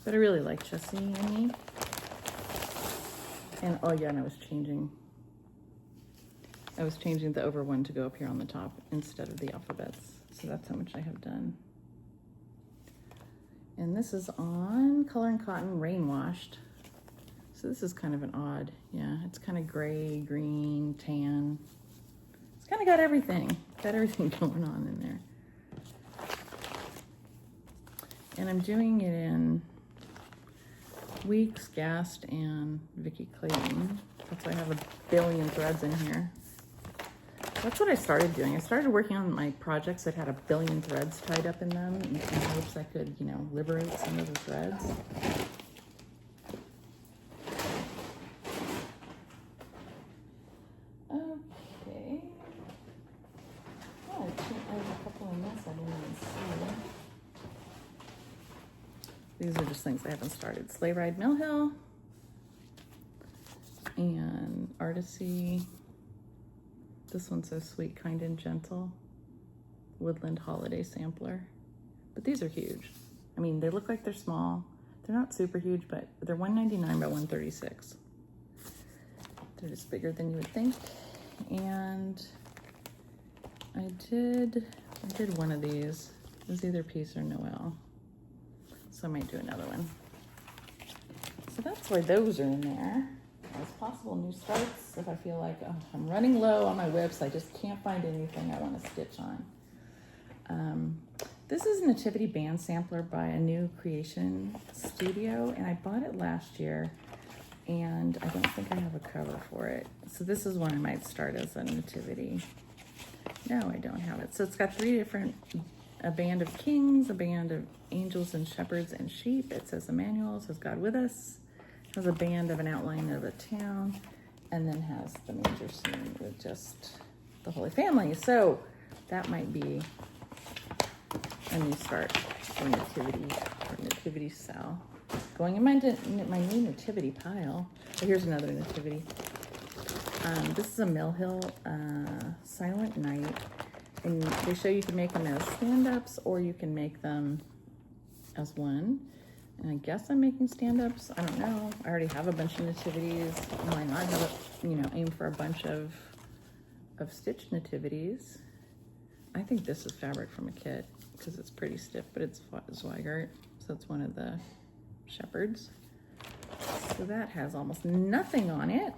But I really like Chessie and Me. And oh yeah, and I was changing the over one to go up here on the top instead of the alphabets. So that's how much I have done. And this is on Color and Cotton Rain Washed. So this is kind of an odd, yeah, it's kind of gray, green, tan. It's kind of got everything going on in there. And I'm doing it in Weeks, Gast, and Vicki Clayton. That's why I have a billion threads in here. That's what I started doing. I started working on my projects that had 1 billion threads tied up in them in hopes I could, you know, liberate some of the threads. Okay. Oh, I have a couple in this I didn't even see. These are just things I haven't started. Sleigh Ride Mill Hill and Artisy. This one's so sweet, kind and gentle. Woodland Holiday Sampler. But these are huge. I mean, they look like they're small. They're not super huge, but they're $1.99 by $1.36. They're just bigger than you would think. And I did one of these. It was either Peace or Noel. So I might do another one. So that's why those are in there. As possible new starts if I feel like, oh, I'm running low on my whips. I just can't find anything I want to stitch on. This is a Nativity Band Sampler by a new creation studio, and I bought it last year, and I don't think I have a cover for it. So this is one I might start as a nativity. No, I don't have it. So it's got 3 different, a band of kings, a band of angels and shepherds and sheep. It says Emmanuel, it says God with us. Has a band of an outline of a town, and then has the manger scene with just the Holy Family. So that might be a new start for nativity cell. Going in my new nativity pile. Oh, here's another nativity. This is a Mill Hill Silent Night, and they show you can make them as stand-ups or you can make them as one. And I guess I'm making stand-ups. I don't know. I already have a bunch of nativities. Why not have a, you know, aim for a bunch of stitched nativities? I think this is fabric from a kit because it's pretty stiff, but it's Zweigart. So it's one of the shepherds. So that has almost nothing on it.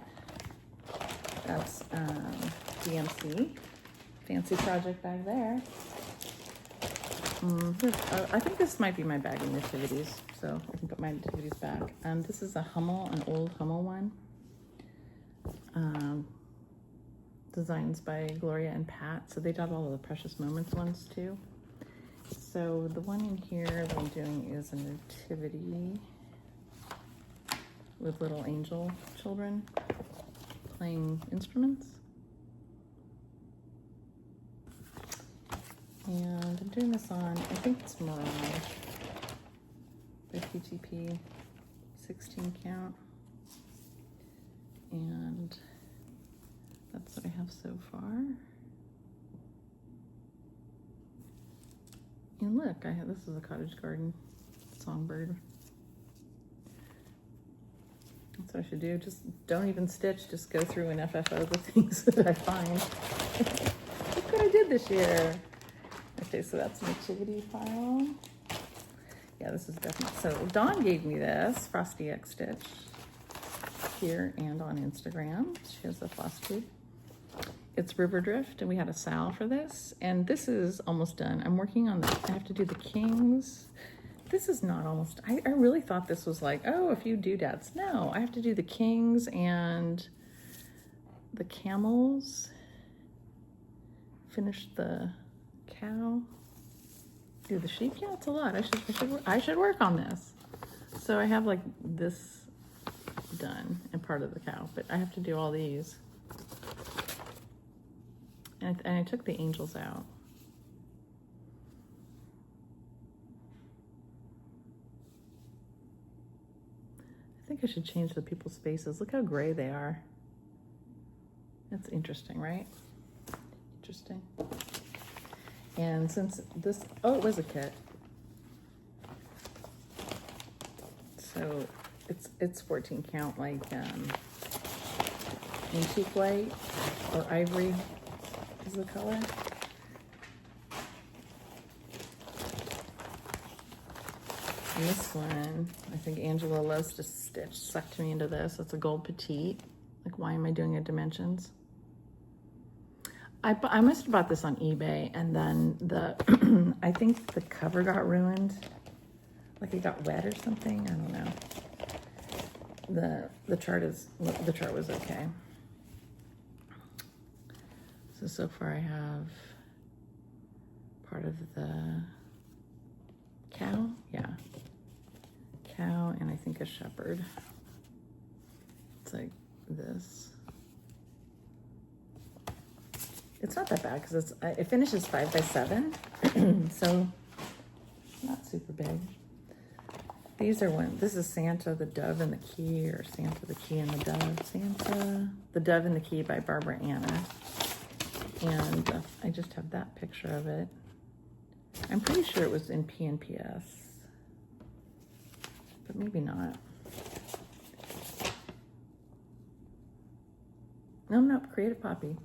That's DMC. Fancy project bag there. I think this might be my bag of nativities, so I can put my nativities back. This is a Hummel, an old Hummel one. Designs by Gloria and Pat. So they did all of the Precious Moments ones too. So the one in here that I'm doing is a nativity with little angel children playing instruments. And I'm doing this on, I think it's Mirage by PTP, 16 count. And that's what I have so far. And look, this is a Cottage Garden songbird. That's what I should do. Just don't even stitch, just go through and FFO the things that I find. Look what I did this year. Okay, so that's nativity file. Yeah, this is definitely, so Dawn gave me this Frosty X Stitch here and on Instagram. She has a Flosstube. It's River Drift, and we had a sal for this, and this is almost done. I'm working on I have to do the kings. This is not almost, I really thought this was like, oh, a few doodads. No, I have to do the kings and the camels. Finish the cow. Do the sheep. Yeah, it's a lot. I should work on this. So I have like this done and part of the cow, but I have to do all these. And I took the angels out. I think I should change the people's faces. Look how gray they are. That's interesting, right? Interesting. And since this, oh, it was a kit. So it's 14 count, like antique white or ivory is the color. And this one, I think Angela loves to stitch, sucked me into this. It's a gold petite. Like, why am I doing it dimensions? I must have bought this on eBay, and then I think the cover got ruined. Like it got wet or something, I don't know. The chart was okay. So far I have part of the cow, yeah. Cow and I think a shepherd. It's like this. It's not that bad because it finishes 5 by 7, so not super big. These are this is Santa, the Dove, and the Key, or Santa, the Key, and the Dove. Santa, the Dove, and the Key by Barbara Anna. And I just have that picture of it. I'm pretty sure it was in PNPS, but maybe not. No, Creative Poppy.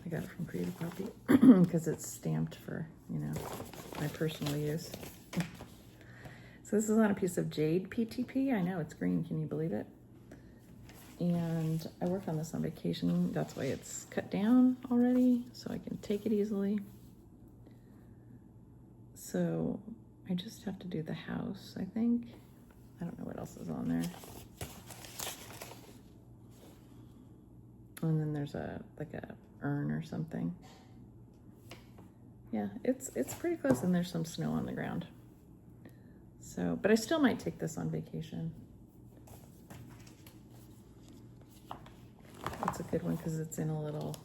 I got it from Creative Poppy because it's stamped for, you know, my personal use. So this is on a piece of jade PTP. I know, it's green, can you believe it? And I work on this on vacation. That's why it's cut down already, so I can take it easily. So I just have to do the house, I think. I don't know what else is on there. And then there's like a urn or something. Yeah, it's pretty close, and there's some snow on the ground. So, but I still might take this on vacation. It's a good one because it's in a little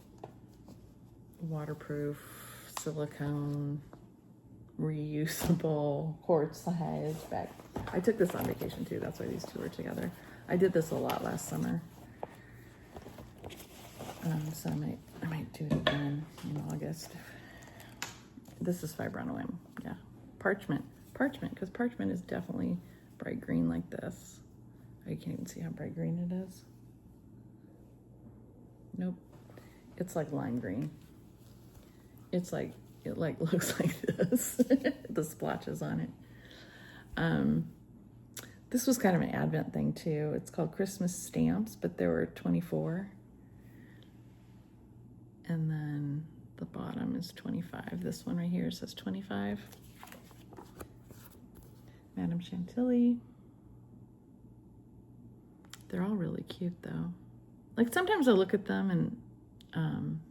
waterproof silicone reusable quart-sized bag. I took this on vacation too, that's why these two are together. I did this a lot last summer. So I might do it again in August. This is Fibronoim, yeah. Parchment, because parchment is definitely bright green like this. Oh, you can't even see how bright green it is. Nope, it's like lime green. It's like, it like looks like this, the splotches on it. This was kind of an Advent thing too. It's called Christmas Stamps, but there were 24. And then the bottom is 25. This one right here says 25. Madame Chantilly. They're all really cute though. Like sometimes I look at them and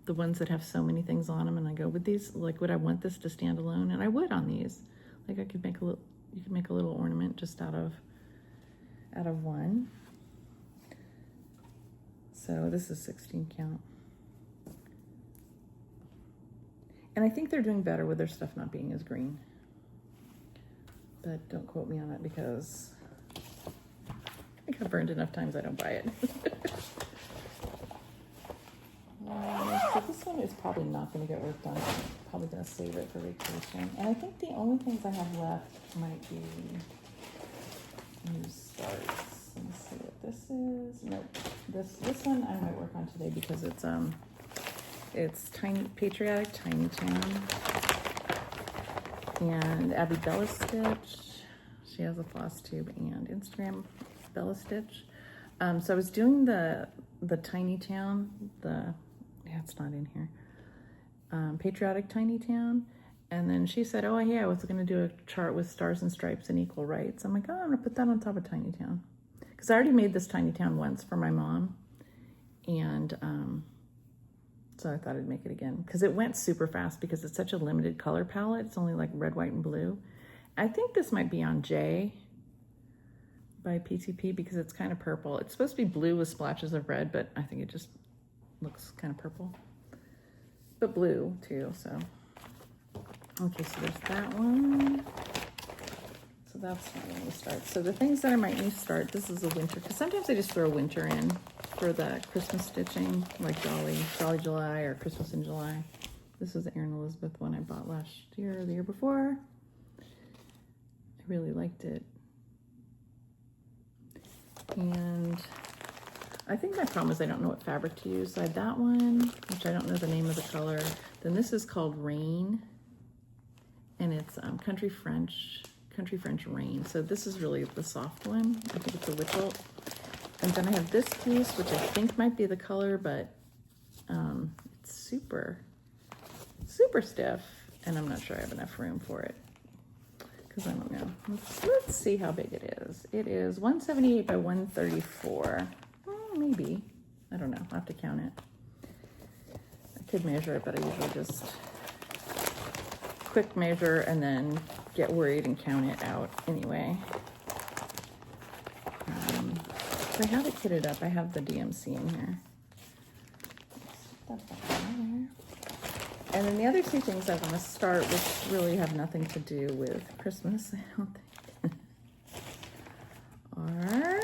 the ones that have so many things on them, and I go, would these, like, would I want this to stand alone? And I would on these. Like I could make a little, you could make a little ornament just out of one. So this is 16 count. And I think they're doing better with their stuff not being as green. But don't quote me on it because I think I've burned enough times I don't buy it. So this one is probably not going to get worked on. I'm probably going to save it for vacation. And I think the only things I have left might be new starts. Let me see what this is. Nope. This one I might work on today because it's Tiny Patriotic Tiny Town. And Abby Bella Stitch. She has a Flosstube and Instagram, Bella Stitch. So I was doing the Tiny Town, it's not in here. Patriotic Tiny Town. And then she said, oh, yeah, I was going to do a chart with stars and stripes and equal rights. I'm like, oh, I'm going to put that on top of Tiny Town. Because I already made this Tiny Town once for my mom. And so I thought I'd make it again. Because it went super fast because it's such a limited color palette. It's only like red, white, and blue. I think this might be on J by PTP because it's kind of purple. It's supposed to be blue with splotches of red, but I think it just looks kind of purple. But blue too, so. Okay, so there's that one. So that's not going to start. So the things that I might need to start, this is a winter, because sometimes I just throw winter in for the Christmas stitching, like Jolly July or Christmas in July. This was the Erin Elizabeth one I bought last year or the year before. I really liked it. And I think my problem is I don't know what fabric to use. So I had that one, which I don't know the name of the color. Then this is called Rain, and it's Country French Rain. So this is really the soft one. I think it's a Witchel. And then I have this piece, which I think might be the color, but it's super, super stiff, and I'm not sure I have enough room for it because I don't know. Let's see how big it is. It is 178 by 134. Maybe. I don't know. I'll have to count it. could measure it, but I usually just quick measure and then get worried and count it out anyway. So I have it kitted up. I have the DMC in here. Stuff that in there. And then the other two things I want to start, which really have nothing to do with Christmas, I don't think, are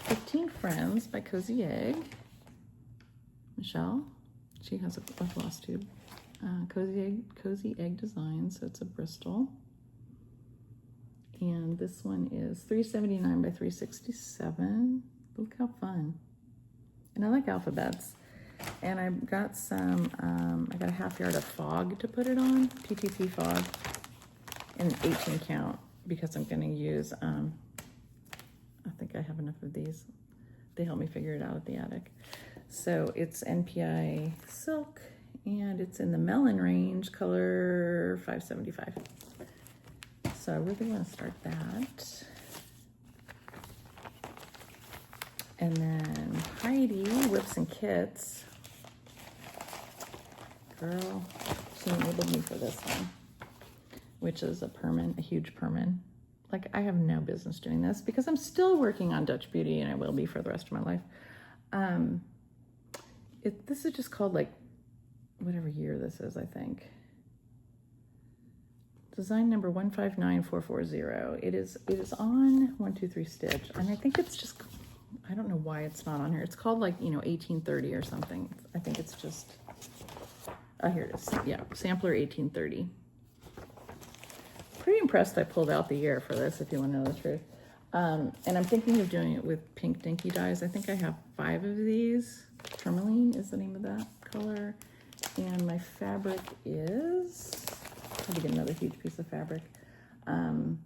15 Friends by Cozy Egg. Michelle, she has a Flosstube. Cozy Egg design, so it's a Bristol. And this one is $3.79 by $3.67. Look how fun. And I like alphabets. And I got some, I got a half yard of fog to put it on, PTP fog, and an 18 count, because I'm gonna use, I think I have enough of these. They helped me figure it out at the attic. So it's NPI silk, and it's in the melon range, color 575. So I really want to start that. And then Heidi, Whips and Kits. Girl, she enabled me for this one, which is a permin, a huge permin. Like, I have no business doing this because I'm still working on Dutch Beauty, and I will be for the rest of my life. This is just called, like, whatever year this is, I think. Design number 159440. It is on 123 stitch, and I think it's just, I don't know why it's not on here. It's called, like, 1830 or something. I think it's just, oh, here it is. Yeah, sampler 1830. Pretty impressed I pulled out the year for this, if you want to know the truth. And I'm thinking of doing it with pink dinky dyes. I think I have 5 of these. Tourmaline is the name of that color. And my fabric is, I had to get another huge piece of fabric.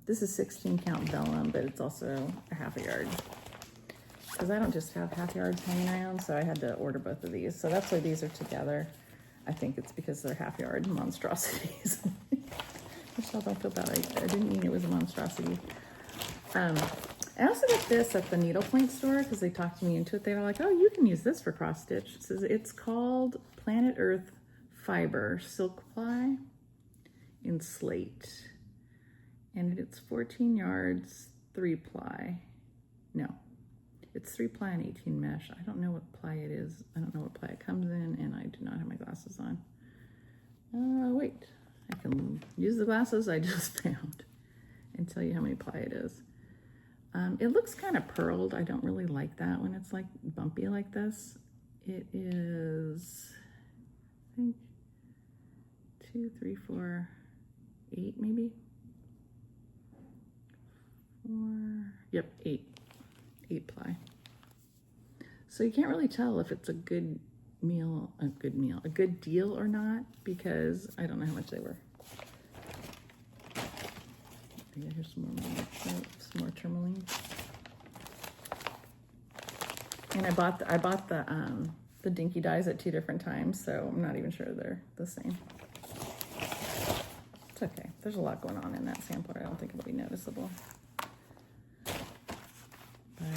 This is 16 count vellum, but it's also a half a yard. Because I don't just have half yards hanging around, so I had to order both of these. So that's why these are together. I think it's because they're half yard monstrosities. Michelle, don't feel bad. I didn't mean it was a monstrosity. I also got this at the needlepoint store because they talked me into it. They were like, oh, you can use this for cross stitch. It's called Planet Earth Fiber Silk Ply in slate. And it's 14 yards, 3 ply. No, it's 3 ply and 18 mesh. I don't know what ply it is. I don't know what ply it comes in, and I do not have my glasses on. Wait, I can use the glasses I just found and tell you how many ply it is. It looks kind of pearled. I don't really like that when it's like bumpy like this. It is, I think, 2, 3, 4, 8 maybe. 4, yep, 8 ply. So you can't really tell if it's a good deal or not, because I don't know how much they were. Yeah, here's some more tourmaline. And I bought the dinky dyes at 2 different times, so I'm not even sure they're the same. It's okay. There's a lot going on in that sampler. I don't think it'll be noticeable. But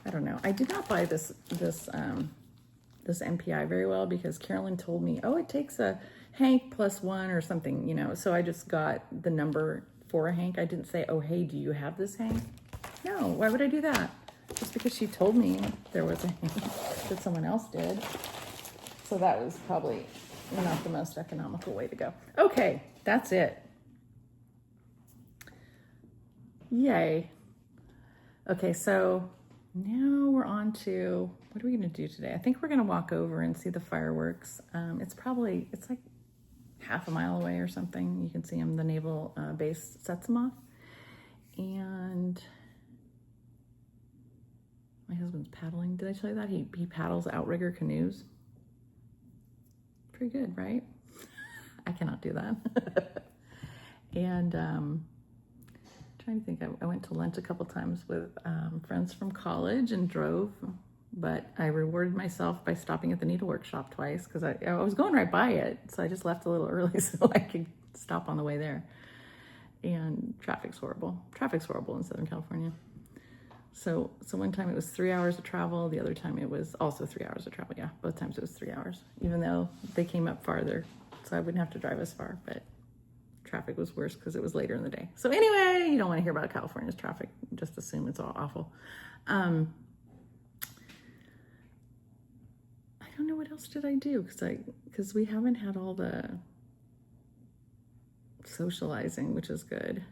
I don't know. I did not buy this NPI very well because Carolyn told me, oh, it takes a hank plus 1 or something, so I just got the number for a hank. I didn't say, oh, hey, do you have this hank? No, why would I do that? Just because she told me there was a hank that someone else did. So that was probably not the most economical way to go. Okay, that's it. Yay. Okay, so now we're on to, what are we gonna do today? I think we're gonna walk over and see the fireworks. It's like half a mile away or something. You can see them, the naval base sets them off. And my husband's paddling. Did I tell you that? He paddles outrigger canoes. Pretty good, right? I cannot do that. And trying to think, I went to lunch a couple times with friends from college and drove, but I rewarded myself by stopping at the needlework shop twice because I was going right by it, so I just left a little early so I could stop on the way there. And traffic's horrible. Traffic's horrible in Southern California. So one time it was 3 hours of travel. The other time it was also 3 hours of travel. Yeah, both times it was 3 hours, even though they came up farther. So I wouldn't have to drive as far, but traffic was worse because it was later in the day. So anyway, you don't want to hear about California's traffic. Just assume it's all awful. I don't know what else did I do because we haven't had all the socializing, which is good.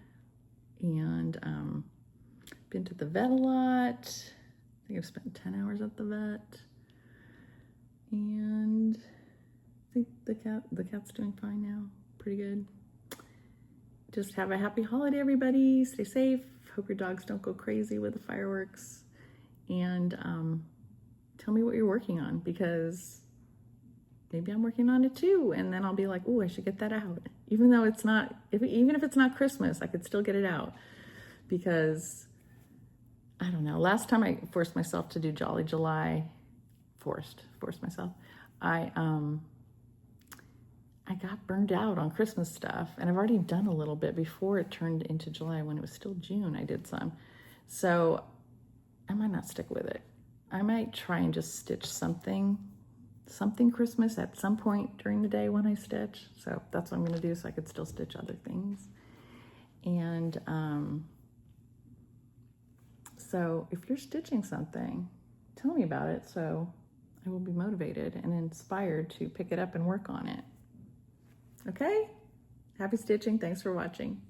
And been to the vet a lot. I think I've spent 10 hours at the vet. And I think the cat's doing fine now. Pretty good. Just have a happy holiday, everybody. Stay safe. Hope your dogs don't go crazy with the fireworks. And tell me what you're working on, because maybe I'm working on it too. And then I'll be like, oh, I should get that out. Even though it's not, even if it's not Christmas, I could still get it out. Because, I don't know, last time I forced myself to do Jolly July, forced myself, I got burned out on Christmas stuff. And I've already done a little bit before it turned into July. When it was still June, I did some. So I might not stick with it. I might try and just stitch something Christmas at some point during the day when I stitch. So that's what I'm going to do, so I could still stitch other things. And so if you're stitching something, tell me about it, so I will be motivated and inspired to pick it up and work on it. Okay? Happy stitching. Thanks for watching.